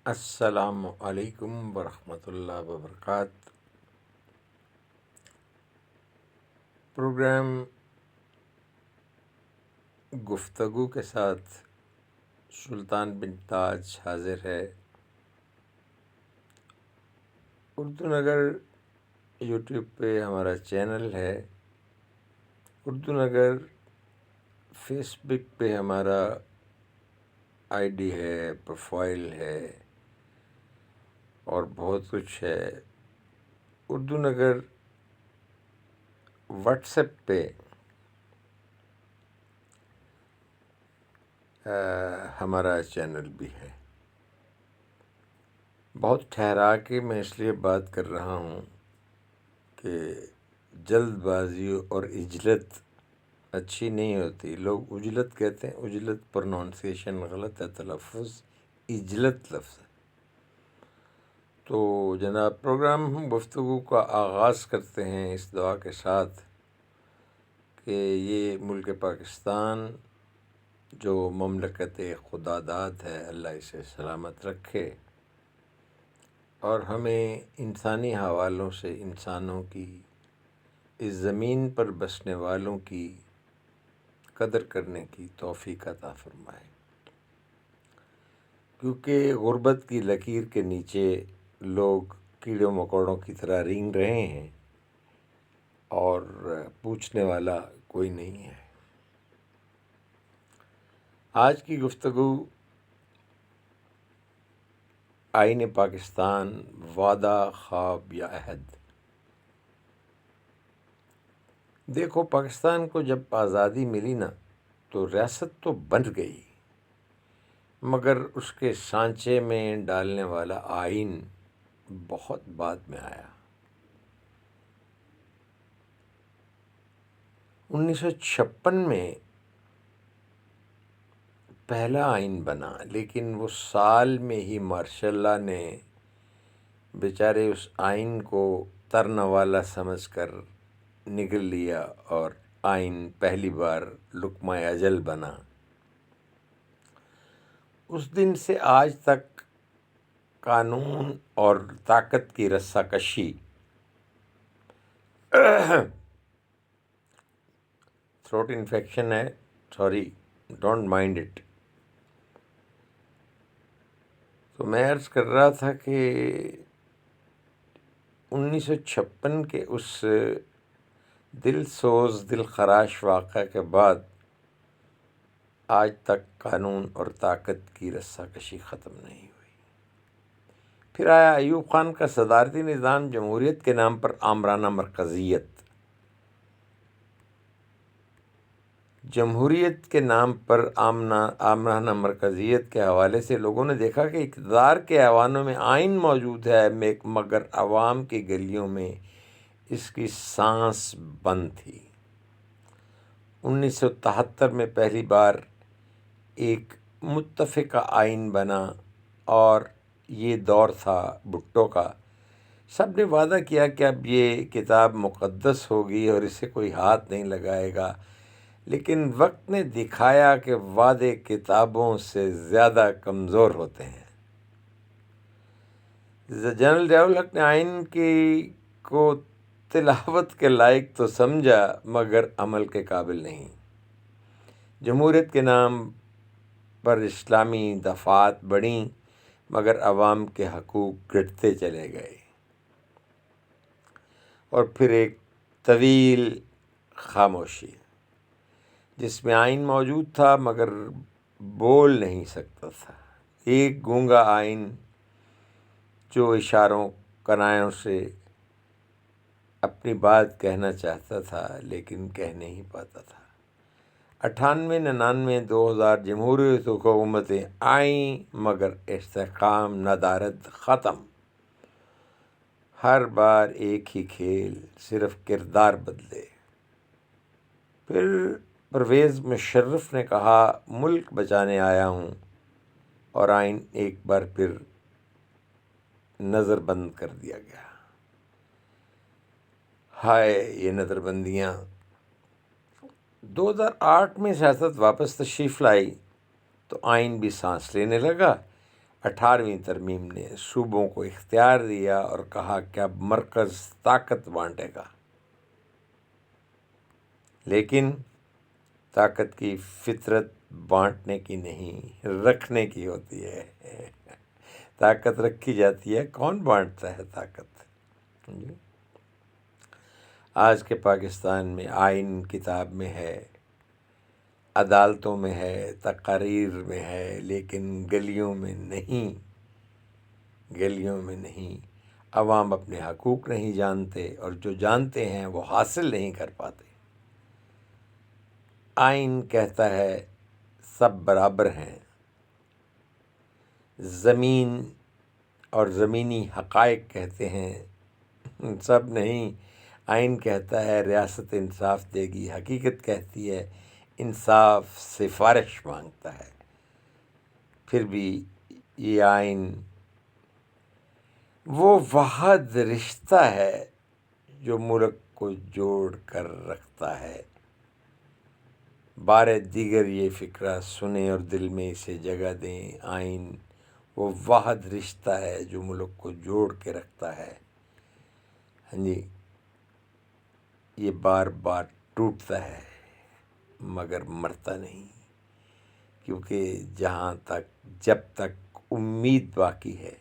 السلام علیکم ورحمۃ اللہ وبرکاتہ۔ پروگرام گفتگو کے ساتھ سلطان بن تاج حاضر ہے۔ اردو نگر یوٹیوب پہ ہمارا چینل ہے، اردو نگر فیس بک پہ ہمارا آئی ڈی ہے، پروفائل ہے اور بہت کچھ ہے۔ اردو نگر واٹس ایپ پہ ہمارا چینل بھی ہے۔ بہت ٹھہرا کے میں اس لیے بات کر رہا ہوں کہ جلد بازی اور عجلت اچھی نہیں ہوتی۔ لوگ عجلت کہتے ہیں، عجلت پروننسیشن غلط ہے، تلفظ عجلت لفظ ہے۔ تو جناب، پروگرام ہم گفتگو کا آغاز کرتے ہیں اس دعا کے ساتھ کہ یہ ملک پاکستان جو مملکت خدا داد ہے، اللہ اسے سلامت رکھے اور ہمیں انسانی حوالوں سے انسانوں کی، اس زمین پر بسنے والوں کی قدر کرنے کی توفیق عطا فرمائے، کیونکہ غربت کی لکیر کے نیچے لوگ کیڑوں مکوڑوں کی طرح رینگ رہے ہیں اور پوچھنے والا کوئی نہیں ہے۔ آج کی گفتگو آئین پاکستان، وعدہ، خواب یا عہد۔ دیکھو، پاکستان کو جب آزادی ملی نا تو ریاست تو بن گئی، مگر اس کے سانچے میں ڈالنے والا آئین بہت بعد میں آیا۔ 1956 میں پہلا آئین بنا، لیکن وہ سال میں ہی ماشاء اللہ نے بیچارے اس آئین کو ترنوالا سمجھ کر نگل لیا اور آئین پہلی بار لقمہ اجل بنا۔ اس دن سے آج تک قانون اور طاقت کی رسہ کشی، تھروٹ انفیکشن ہے، سوری، ڈونٹ مائنڈ اٹ۔ تو میں عرض کر رہا تھا کہ 1956 کے اس دل سوز دل خراش واقعہ کے بعد آج تک قانون اور طاقت کی رسہ کشی ختم نہیں ہوئی۔ پھر آیا ایوب خان کا صدارتی نظام، جمہوریت کے نام پر آمرانہ مرکزیت۔ جمہوریت کے نام پر آمرانہ مرکزیت کے حوالے سے لوگوں نے دیکھا کہ اقتدار کے ایوانوں میں آئین موجود ہے، مگر عوام کی گلیوں میں اس کی سانس بند تھی۔ 1973 میں پہلی بار ایک متفقہ آئین بنا اور یہ دور تھا بھٹو کا۔ سب نے وعدہ کیا کہ اب یہ کتاب مقدس ہوگی اور اسے کوئی ہاتھ نہیں لگائے گا، لیکن وقت نے دکھایا کہ وعدے کتابوں سے زیادہ کمزور ہوتے ہیں۔ جنرل ضیاء الحق نے آئین کو تلاوت کے لائق تو سمجھا، مگر عمل کے قابل نہیں۔ جمہوریت کے نام پر اسلامی دفعات بڑھیں، مگر عوام کے حقوق گھٹتے چلے گئے۔ اور پھر ایک طویل خاموشی، جس میں آئین موجود تھا مگر بول نہیں سکتا تھا۔ ایک گونگا آئین جو اشاروں کنایوں سے اپنی بات کہنا چاہتا تھا لیکن کہہ نہیں پاتا تھا۔ 98، 99، 2000 جمہوریت حکومتیں آئیں مگر استحکام ندارد ختم۔ ہر بار ایک ہی کھیل، صرف کردار بدلے۔ پھر پرویز مشرف نے کہا ملک بچانے آیا ہوں، اور آئین ایک بار پھر نظر بند کر دیا گیا۔ ہائے یہ نظر بندیاں! 2008 میں سیاست واپس تشریف لائی تو آئین بھی سانس لینے لگا۔ 18ویں ترمیم نے صوبوں کو اختیار دیا اور کہا کہ اب مرکز طاقت بانٹے گا، لیکن طاقت کی فطرت بانٹنے کی نہیں، رکھنے کی ہوتی ہے۔ طاقت رکھی جاتی ہے، کون بانٹتا ہے طاقت؟ جی۔ آج کے پاکستان میں آئین کتاب میں ہے، عدالتوں میں ہے، تقاریر میں ہے، لیکن گلیوں میں نہیں، گلیوں میں نہیں۔ عوام اپنے حقوق نہیں جانتے، اور جو جانتے ہیں وہ حاصل نہیں کر پاتے۔ آئین کہتا ہے سب برابر ہیں، زمین اور زمینی حقائق کہتے ہیں سب نہیں۔ آئین کہتا ہے ریاست انصاف دے گی، حقیقت کہتی ہے انصاف سفارش مانگتا ہے۔ پھر بھی یہ آئین وہ واحد رشتہ ہے جو ملک کو جوڑ کر رکھتا ہے۔ بار دیگر یہ فکرہ سنیں اور دل میں اسے جگہ دیں، آئین وہ واحد رشتہ ہے جو ملک کو جوڑ کے رکھتا ہے۔ ہاں جی، یہ بار بار ٹوٹتا ہے مگر مرتا نہیں، کیونکہ جب تک امید باقی ہے،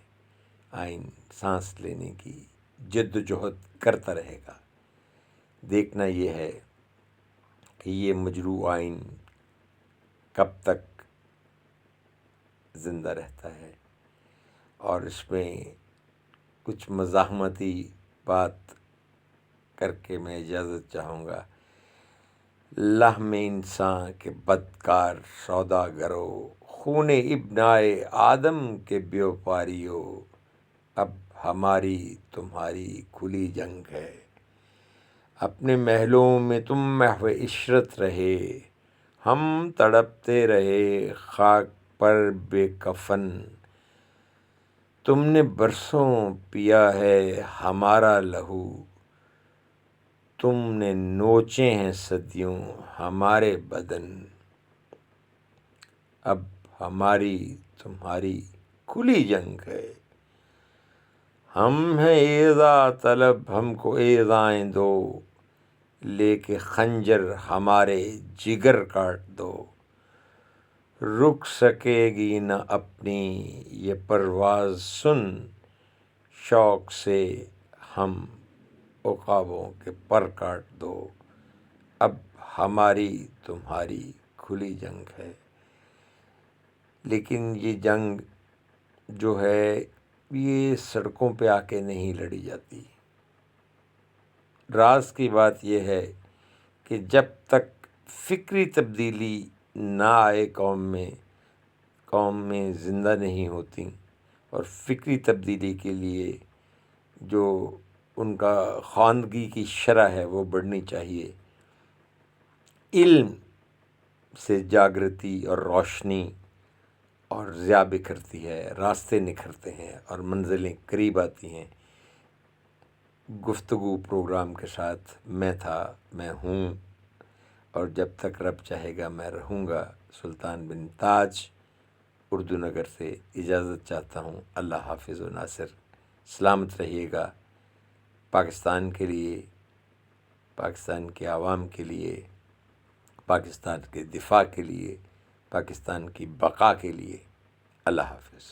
آئین سانس لینے کی جد و جہد کرتا رہے گا۔ دیکھنا یہ ہے کہ یہ مجروح آئین کب تک زندہ رہتا ہے۔ اور اس میں کچھ مزاحمتی بات کر کے میں اجازت چاہوں گا۔ لحم انسان کے بدکار سوداگرو، خون ابنائے آدم کے بیوپاریو، اب ہماری تمہاری کھلی جنگ ہے۔ اپنے محلوں میں تم محو عشرت رہے، ہم تڑپتے رہے خاک پر بے کفن۔ تم نے برسوں پیا ہے ہمارا لہو، تم نے نوچے ہیں صدیوں ہمارے بدن، اب ہماری تمہاری کھلی جنگ ہے۔ ہم ہیں ایذا طلب، ہم کو ایذائیں دو، لے کے خنجر ہمارے جگر کاٹ دو۔ رک سکے گی نہ اپنی یہ پرواز سن، شوق سے ہم عقابوں کے پر کاٹ دو، اب ہماری تمہاری کھلی جنگ ہے۔ لیکن یہ جنگ جو ہے یہ سڑکوں پہ آ کے نہیں لڑی جاتی۔ راز کی بات یہ ہے کہ جب تک فکری تبدیلی نہ آئے قوم میں زندہ نہیں ہوتی، اور فکری تبدیلی کے لیے جو ان کا خواندگی کی شرح ہے وہ بڑھنی چاہیے۔ علم سے جاگرتی اور روشنی اور ضیاء بکھرتی ہے، راستے نکھرتے ہیں اور منزلیں قریب آتی ہیں۔ گفتگو پروگرام کے ساتھ میں ہوں، اور جب تک رب چاہے گا میں رہوں گا۔ سلطان بن تاج، اردو نگر سے اجازت چاہتا ہوں۔ اللہ حافظ و ناصر۔ سلامت رہیے گا۔ پاکستان کے لیے، پاکستان کے عوام کے لیے، پاکستان کے دفاع کے لیے، پاکستان کی بقا کے لیے۔ اللہ حافظ۔